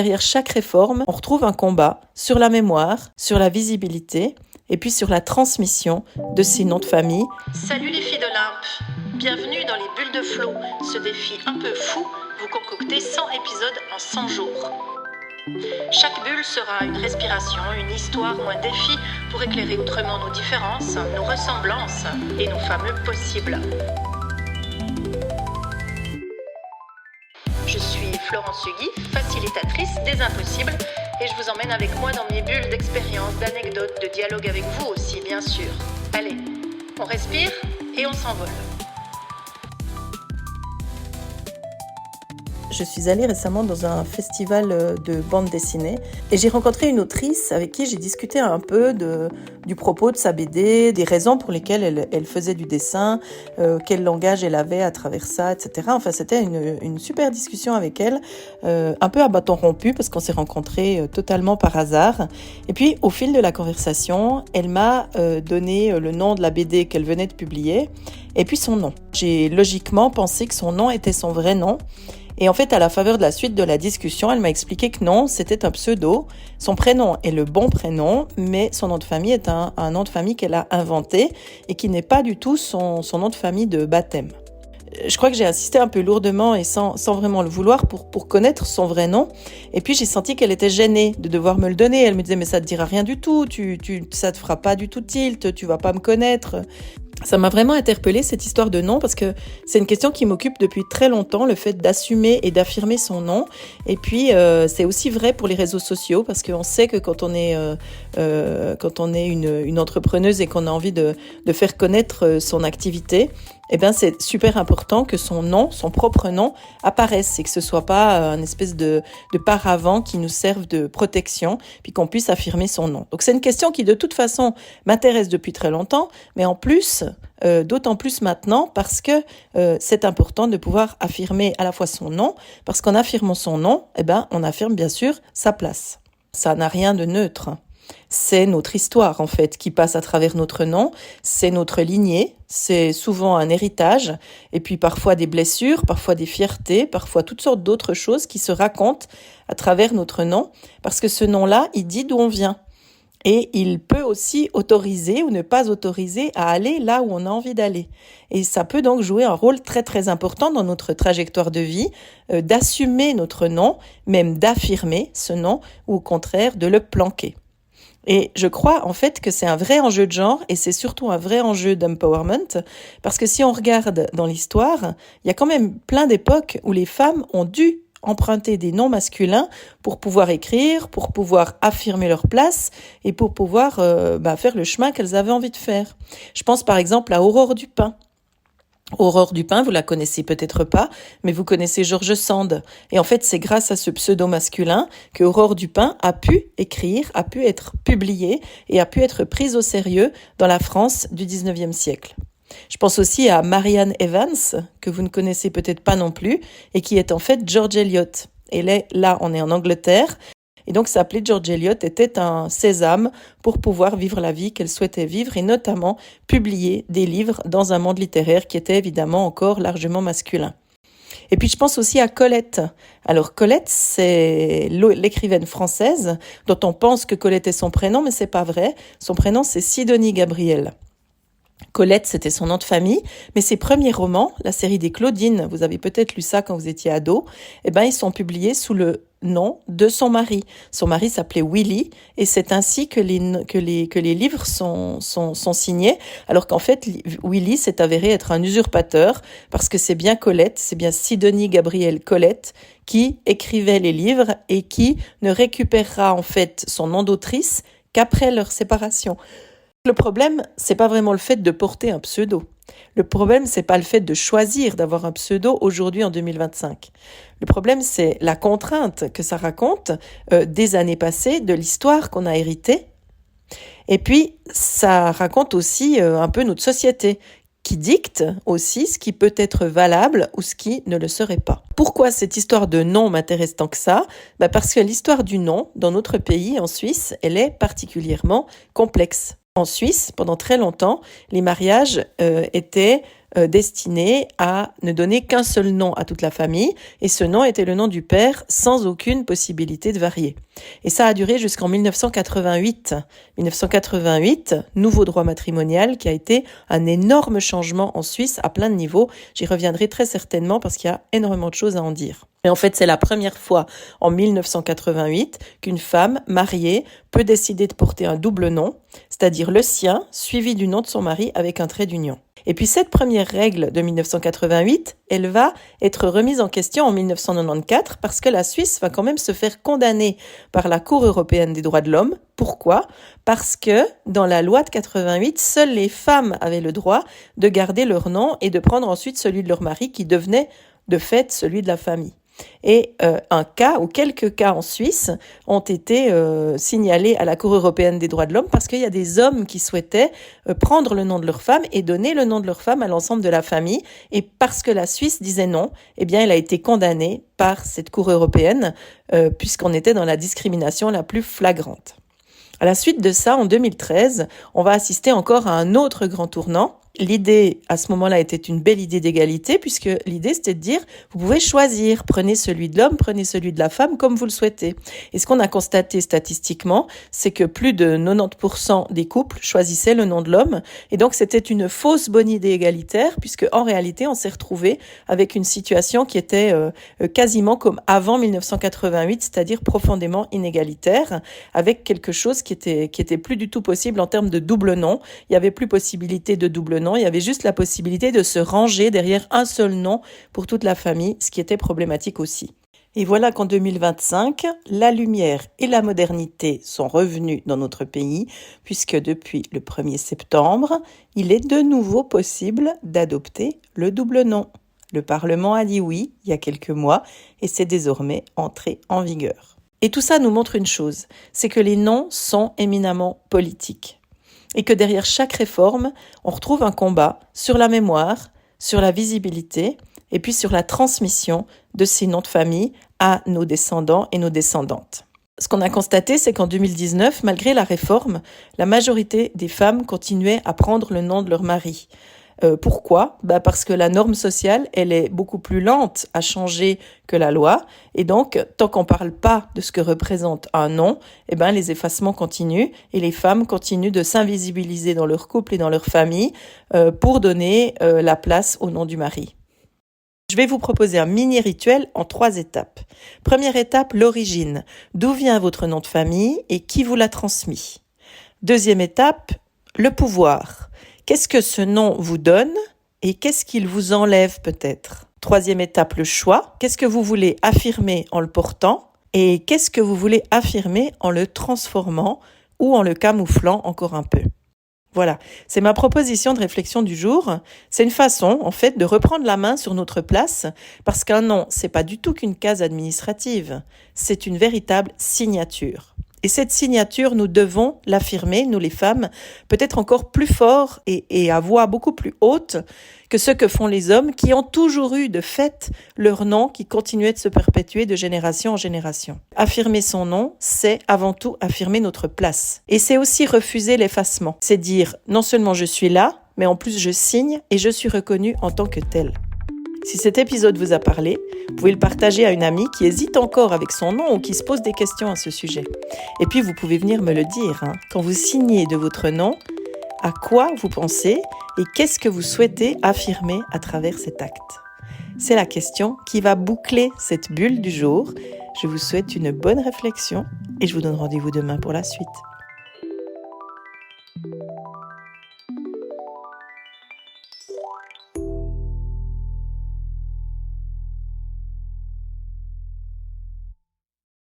Derrière chaque réforme, on retrouve un combat sur la mémoire, sur la visibilité et puis sur la transmission de ces noms de famille. Salut les filles d'Olympe, bienvenue dans les bulles de flow, ce défi un peu fou, vous concoctez 100 épisodes en 100 jours. Chaque bulle sera une respiration, une histoire ou un défi pour éclairer autrement nos différences, nos ressemblances et nos fameux possibles. Je suis Florence Hugui, facilitatrice des impossibles, et je vous emmène avec moi dans mes bulles d'expériences, d'anecdotes, de dialogue avec vous aussi, bien sûr. Allez, on respire et on s'envole. Je suis allée récemment dans un festival de bande dessinée et j'ai rencontré une autrice avec qui j'ai discuté un peu du propos de sa BD, des raisons pour lesquelles elle faisait du dessin, quel langage elle avait à travers ça, etc. Enfin, c'était une super discussion avec elle, un peu à bâton rompu parce qu'on s'est rencontrés totalement par hasard. Et puis, au fil de la conversation, elle m'a donné le nom de la BD qu'elle venait de publier et puis son nom. J'ai logiquement pensé que son nom était son vrai nom. Et en fait, à la faveur de la suite de la discussion, elle m'a expliqué que non, c'était un pseudo. Son prénom est le bon prénom, mais son nom de famille est un nom de famille qu'elle a inventé et qui n'est pas du tout son nom de famille de baptême. Je crois que j'ai insisté un peu lourdement et sans vraiment le vouloir pour connaître son vrai nom. Et puis j'ai senti qu'elle était gênée de devoir me le donner. Elle me disait « mais ça te dira rien du tout, ça te fera pas du tout tilt, tu vas pas me connaître ». Ça m'a vraiment interpellée cette histoire de nom parce que c'est une question qui m'occupe depuis très longtemps, le fait d'assumer et d'affirmer son nom. Et puis c'est aussi vrai pour les réseaux sociaux parce qu'on sait que quand on est une entrepreneuse et qu'on a envie de faire connaître son activité, eh bien c'est super important que son nom, son propre nom apparaisse et que ce soit pas une espèce de paravent qui nous serve de protection puis qu'on puisse affirmer son nom. Donc c'est une question qui de toute façon m'intéresse depuis très longtemps, mais en plus d'autant plus maintenant parce que c'est important de pouvoir affirmer à la fois son nom, parce qu'en affirmant son nom, eh ben, on affirme bien sûr sa place. Ça n'a rien de neutre. C'est notre histoire en fait qui passe à travers notre nom, c'est notre lignée, c'est souvent un héritage, et puis parfois des blessures, parfois des fiertés, parfois toutes sortes d'autres choses qui se racontent à travers notre nom, parce que ce nom-là, il dit d'où on vient. Et il peut aussi autoriser ou ne pas autoriser à aller là où on a envie d'aller. Et ça peut donc jouer un rôle très très important dans notre trajectoire de vie, d'assumer notre nom, même d'affirmer ce nom, ou au contraire de le planquer. Et je crois en fait que c'est un vrai enjeu de genre et c'est surtout un vrai enjeu d'empowerment parce que si on regarde dans l'histoire, il y a quand même plein d'époques où les femmes ont dû emprunter des noms masculins pour pouvoir écrire, pour pouvoir affirmer leur place et pour pouvoir faire le chemin qu'elles avaient envie de faire. Je pense par exemple à Aurore Dupin. Aurore Dupin, vous la connaissez peut-être pas, mais vous connaissez George Sand. Et en fait, c'est grâce à ce pseudo masculin que Aurore Dupin a pu écrire, a pu être publiée et a pu être prise au sérieux dans la France du 19e siècle. Je pense aussi à Marianne Evans, que vous ne connaissez peut-être pas non plus, et qui est en fait George Eliot. Et là, on est en Angleterre, et donc s'appeler George Eliot était un sésame pour pouvoir vivre la vie qu'elle souhaitait vivre, et notamment publier des livres dans un monde littéraire qui était évidemment encore largement masculin. Et puis je pense aussi à Colette. Alors Colette, c'est l'écrivaine française dont on pense que Colette est son prénom, mais c'est pas vrai. Son prénom, c'est Sidonie Gabriel. Colette, c'était son nom de famille, mais ses premiers romans, la série des Claudines, vous avez peut-être lu ça quand vous étiez ado, ils sont publiés sous le nom de son mari. Son mari s'appelait Willy, et c'est ainsi que les livres sont signés, alors qu'en fait, Willy s'est avéré être un usurpateur, parce que c'est bien Colette, c'est bien Sidonie Gabrielle Colette, qui écrivait les livres et qui ne récupérera en fait son nom d'autrice qu'après leur séparation. Le problème, c'est pas vraiment le fait de porter un pseudo. Le problème, c'est pas le fait de choisir d'avoir un pseudo aujourd'hui en 2025. Le problème, c'est la contrainte que ça raconte des années passées, de l'histoire qu'on a héritée. Et puis, ça raconte aussi un peu notre société qui dicte aussi ce qui peut être valable ou ce qui ne le serait pas. Pourquoi cette histoire de nom m'intéresse tant que ça ? Parce que l'histoire du nom, dans notre pays, en Suisse, elle est particulièrement complexe. En Suisse, pendant très longtemps, les mariages étaient destiné à ne donner qu'un seul nom à toute la famille, et ce nom était le nom du père sans aucune possibilité de varier. Et ça a duré jusqu'en 1988. 1988, nouveau droit matrimonial qui a été un énorme changement en Suisse à plein de niveaux. J'y reviendrai très certainement parce qu'il y a énormément de choses à en dire. Mais en fait, c'est la première fois en 1988 qu'une femme mariée peut décider de porter un double nom, c'est-à-dire le sien, suivi du nom de son mari avec un trait d'union. Et puis cette première règle de 1988, elle va être remise en question en 1994 parce que la Suisse va quand même se faire condamner par la Cour européenne des droits de l'homme. Pourquoi ? Parce que dans la loi de 88, seules les femmes avaient le droit de garder leur nom et de prendre ensuite celui de leur mari qui devenait de fait celui de la famille. Et un cas ou quelques cas en Suisse ont été signalés à la Cour européenne des droits de l'homme parce qu'il y a des hommes qui souhaitaient prendre le nom de leur femme et donner le nom de leur femme à l'ensemble de la famille. Et parce que la Suisse disait non, eh bien, elle a été condamnée par cette Cour européenne puisqu'on était dans la discrimination la plus flagrante. À la suite de ça, en 2013, on va assister encore à un autre grand tournant. L'idée, à ce moment-là, était une belle idée d'égalité, puisque l'idée, c'était de dire, vous pouvez choisir, prenez celui de l'homme, prenez celui de la femme, comme vous le souhaitez. Et ce qu'on a constaté statistiquement, c'est que plus de 90% des couples choisissaient le nom de l'homme. Et donc, c'était une fausse bonne idée égalitaire, puisque en réalité, on s'est retrouvé avec une situation qui était quasiment comme avant 1988, c'est-à-dire profondément inégalitaire, avec quelque chose qui était plus du tout possible en termes de double nom. Il y avait plus possibilité de double nom, il y avait juste la possibilité de se ranger derrière un seul nom pour toute la famille, ce qui était problématique aussi. Et voilà qu'en 2025, la lumière et la modernité sont revenues dans notre pays, puisque depuis le 1er septembre, il est de nouveau possible d'adopter le double nom. Le Parlement a dit oui il y a quelques mois et c'est désormais entré en vigueur. Et tout ça nous montre une chose, c'est que les noms sont éminemment politiques. Et que derrière chaque réforme, on retrouve un combat sur la mémoire, sur la visibilité et puis sur la transmission de ces noms de famille à nos descendants et nos descendantes. Ce qu'on a constaté, c'est qu'en 2019, malgré la réforme, la majorité des femmes continuaient à prendre le nom de leur mari. Pourquoi ? Parce que la norme sociale, elle est beaucoup plus lente à changer que la loi. Et donc, tant qu'on ne parle pas de ce que représente un nom, les effacements continuent et les femmes continuent de s'invisibiliser dans leur couple et dans leur famille pour donner la place au nom du mari. Je vais vous proposer un mini rituel en 3 étapes. Première étape, l'origine. D'où vient votre nom de famille et qui vous l'a transmis ? Deuxième étape, le pouvoir. Qu'est-ce que ce nom vous donne et qu'est-ce qu'il vous enlève peut-être ? Troisième étape, le choix. Qu'est-ce que vous voulez affirmer en le portant et qu'est-ce que vous voulez affirmer en le transformant ou en le camouflant encore un peu ? Voilà, c'est ma proposition de réflexion du jour. C'est une façon, en fait, de reprendre la main sur notre place parce qu'un nom, c'est pas du tout qu'une case administrative. C'est une véritable signature. Et cette signature, nous devons l'affirmer, nous les femmes, peut-être encore plus fort et à voix beaucoup plus haute que ce que font les hommes qui ont toujours eu de fait leur nom qui continuait de se perpétuer de génération en génération. Affirmer son nom, c'est avant tout affirmer notre place. Et c'est aussi refuser l'effacement. C'est dire non seulement je suis là, mais en plus je signe et je suis reconnue en tant que telle. Si cet épisode vous a parlé, vous pouvez le partager à une amie qui hésite encore avec son nom ou qui se pose des questions à ce sujet. Et puis vous pouvez venir me le dire, quand vous signez de votre nom, à quoi vous pensez et qu'est-ce que vous souhaitez affirmer à travers cet acte ? C'est la question qui va boucler cette bulle du jour. Je vous souhaite une bonne réflexion et je vous donne rendez-vous demain pour la suite.